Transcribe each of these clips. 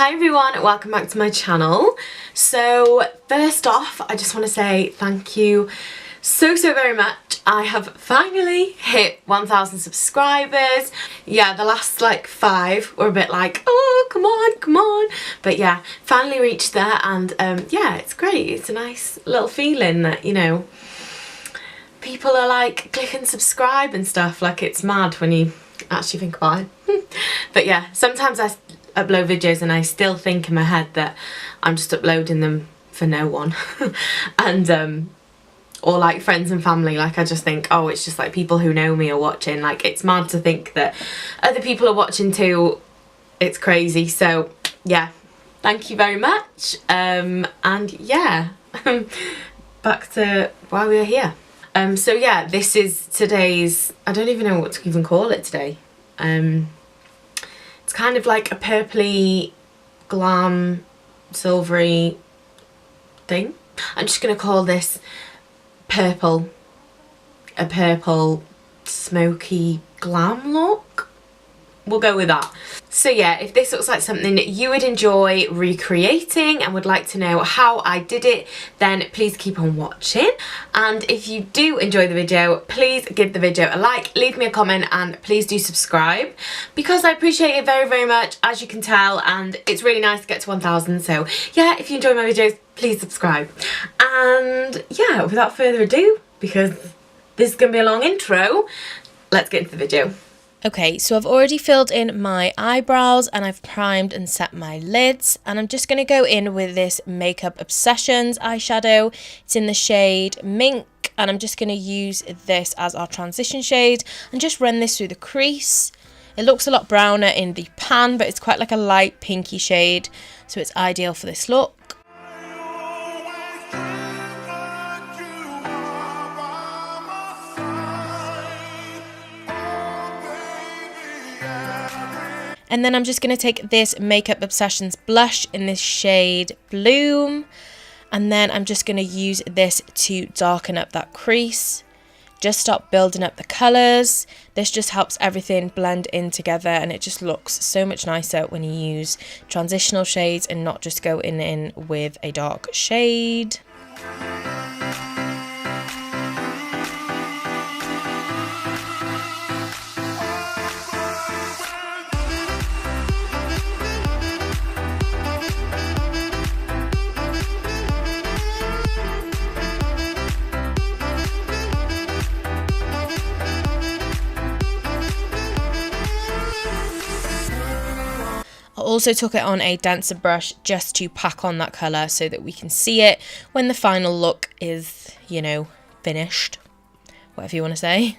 Hi everyone, welcome back to my channel. So first off, I just want to say thank you so very much. I have finally hit 1,000 subscribers. Yeah, the last like 5 were a bit like, oh come on, but yeah, finally reached there, and yeah, it's great. It's a nice little feeling that, you know, people are like click and subscribe and stuff. Like, it's mad when you actually think about it. But yeah, sometimes I upload videos and I still think in my head that I'm just uploading them for no one. And or like friends and family, like I just think, oh, it's just like people who know me are watching. Like, it's mad to think that other people are watching too. It's crazy. So yeah, thank you very much. And yeah, back to why we are here. So yeah, this is today's, I don't even know what to even call it today. It's kind of like a purpley, glam, silvery thing. I'm just going to call this purple, a purple smoky glam look. We'll go with that. So yeah, if this looks like something that you would enjoy recreating and would like to know how I did it, then please keep on watching. And if you do enjoy the video, please give the video a like, leave me a comment, and please do subscribe, because I appreciate it very much, as you can tell, and it's really nice to get to 1,000. So yeah, if you enjoy my videos, please subscribe. And yeah, without further ado, because this is going to be a long intro, let's get into the video. Okay, so I've already filled in my eyebrows and I've primed and set my lids, and I'm just going to go in with this Makeup Obsessions eyeshadow. It's in the shade Mink, and I'm just going to use this as our transition shade and just run this through the crease. It looks a lot browner in the pan, but it's quite like a light pinky shade, so it's ideal for this look. And then I'm just going to take this Makeup Obsessions blush in this shade Bloom. And then I'm just going to use this to darken up that crease. Just start building up the colours. This just helps everything blend in together, and it just looks so much nicer when you use transitional shades and not just go in with a dark shade. I also took it on a dancer brush just to pack on that colour so that we can see it when the final look is, you know, finished. Whatever you want to say.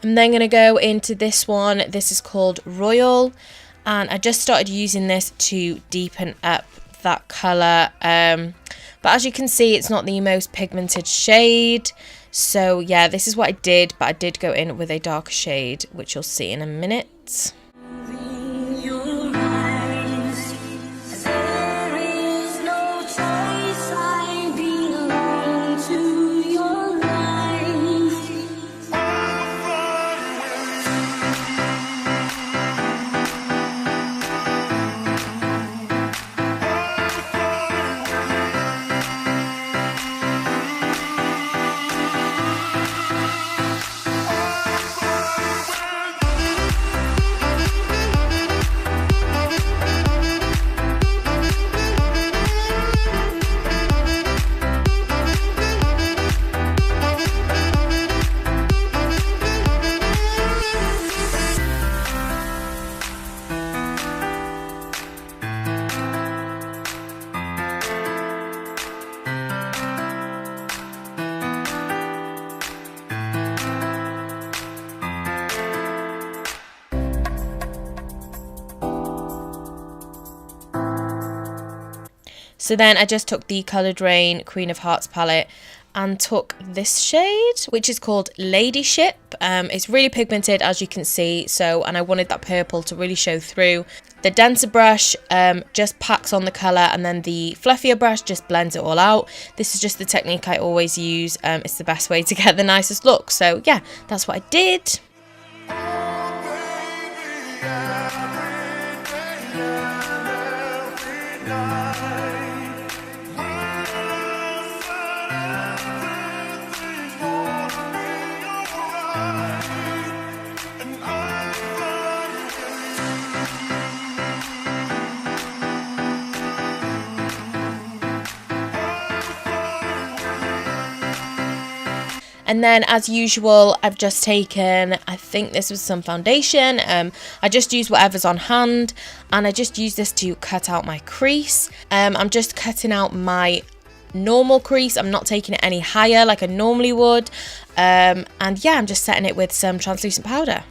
I'm then going to go into this one. This is called Royal, and I just started using this to deepen up that colour, but as you can see, it's not the most pigmented shade. So yeah, this is what I did, but I did go in with a darker shade, which you'll see in a minute. So then I just took the Coloured Raine Queen of Hearts palette and took this shade, which is called Ladyship. It's really pigmented, as you can see, and I wanted that purple to really show through. The denser brush just packs on the colour, and then the fluffier brush just blends it all out. This is just the technique I always use. It's the best way to get the nicest look. So yeah, that's what I did. And then, as usual, I've just taken, I think this was some foundation. I just used whatever's on hand, and I just used this to cut out my crease. I'm just cutting out my normal crease. I'm not taking it any higher like I normally would. And yeah, I'm just setting it with some translucent powder.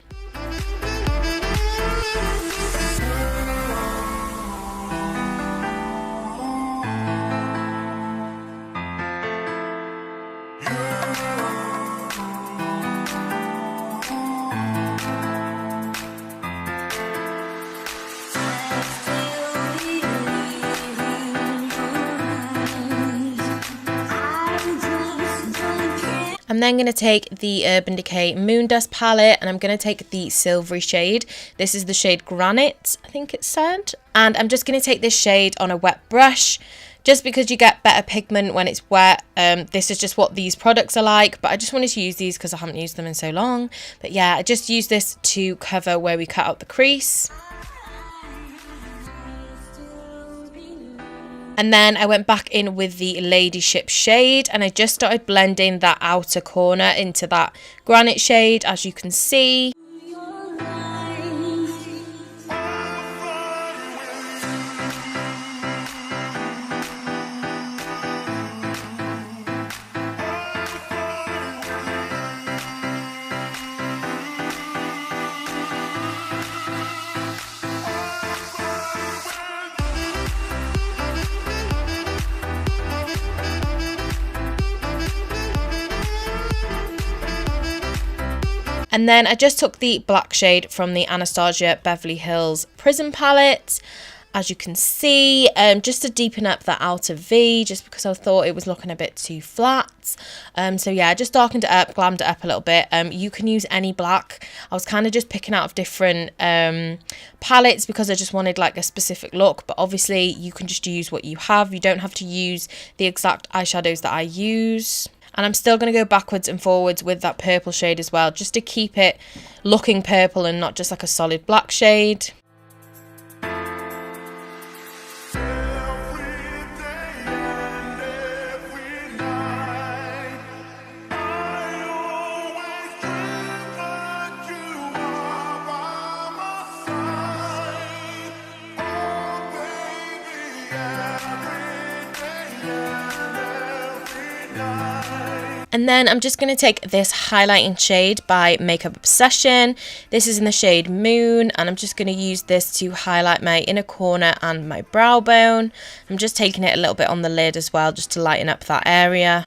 I'm then going to take the Urban Decay Moondust palette, and I'm going to take the silvery shade. This is the shade Granite, I think it said. And I'm just going to take this shade on a wet brush, just because you get better pigment when it's wet. This is just what these products are like, but I just wanted to use these because I haven't used them in so long. But yeah, I just used this to cover where we cut out the crease. And then I went back in with the Ladyship shade, and I just started blending that outer corner into that Granite shade, as you can see. And then I just took the black shade from the Anastasia Beverly Hills Prism palette, as you can see, just to deepen up that outer V, just because I thought it was looking a bit too flat. So yeah, I just darkened it up, glammed it up a little bit. You can use any black. I was kind of just picking out of different palettes because I just wanted like a specific look, but obviously you can just use what you have. You don't have to use the exact eyeshadows that I use. And I'm still going to go backwards and forwards with that purple shade as well, just to keep it looking purple and not just like a solid black shade. And then I'm just going to take this highlighting shade by Makeup Obsession. This is in the shade Moon, and I'm just going to use this to highlight my inner corner and my brow bone. I'm just taking it a little bit on the lid as well, just to lighten up that area.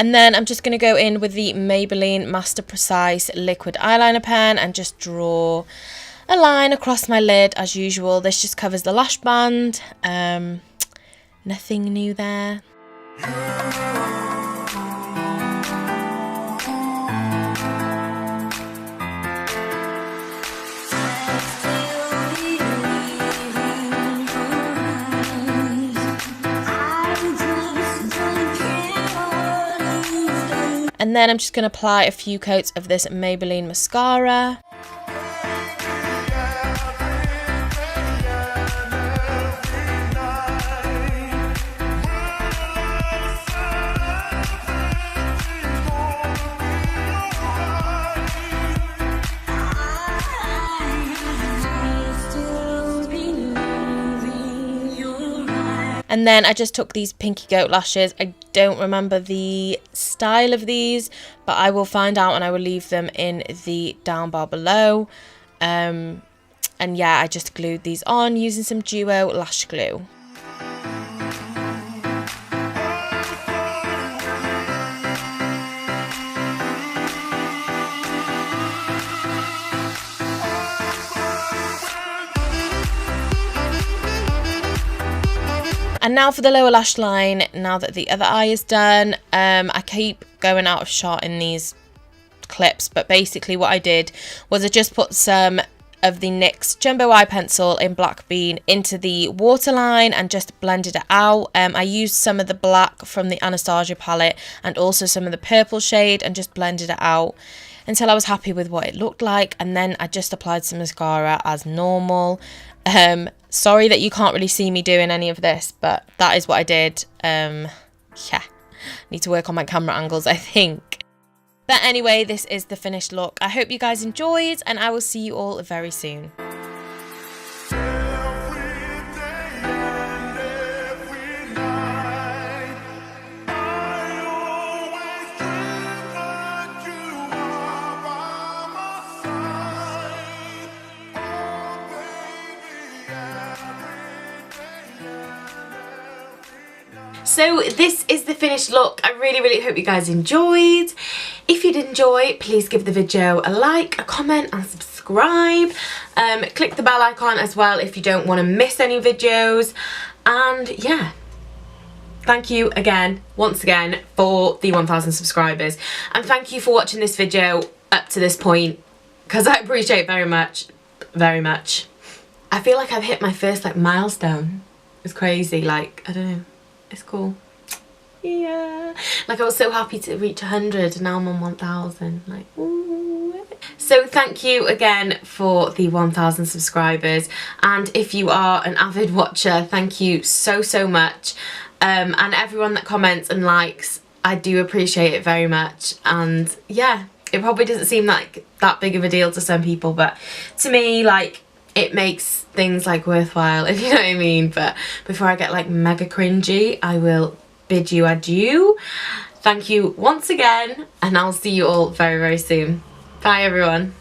And then I'm just going to go in with the Maybelline Master Precise Liquid Eyeliner Pen and just draw a line across my lid as usual. This just covers the lash band. Nothing new there. And then I'm just going to apply a few coats of this Maybelline mascara. And then I just took these pinky goat lashes. I don't remember the style of these, but I will find out and I will leave them in the down bar below. And yeah, I just glued these on using some Duo lash glue. And now for the lower lash line, now that the other eye is done. I keep going out of shot in these clips, but basically what I did was I just put some of the NYX Jumbo Eye Pencil in BlackBean into the waterline and just blended it out. I used some of the black from the Anastasia palette and also some of the purple shade and just blended it out until I was happy with what it looked like. And then I just applied some mascara as normal. Sorry that you can't really see me doing any of this, but that is what I did. Yeah, need to work on my camera angles, I think. But anyway, this is the finished look. I hope you guys enjoyed, and I will see you all very soon. So this is the finished look. I really hope you guys enjoyed. If you did enjoy, please give the video a like, a comment and subscribe. Click the bell icon as well if you don't want to miss any videos. And yeah, thank you again, once again, for the 1,000 subscribers. And thank you for watching this video up to this point, because I appreciate it very much. I feel like I've hit my first like milestone. It's crazy, like, I don't know. It's cool. Yeah. Like I was so happy to reach 100 and now I'm on 1,000. Like, ooh. So thank you again for the 1,000 subscribers. And if you are an avid watcher, thank you so much. And everyone that comments and likes, I do appreciate it very much. And yeah, it probably doesn't seem like that big of a deal to some people, but to me, like, it makes things like worthwhile, if you know what I mean. But before I get like mega cringy, I will bid you adieu. Thank you once again, and I'll see you all very soon. Bye everyone.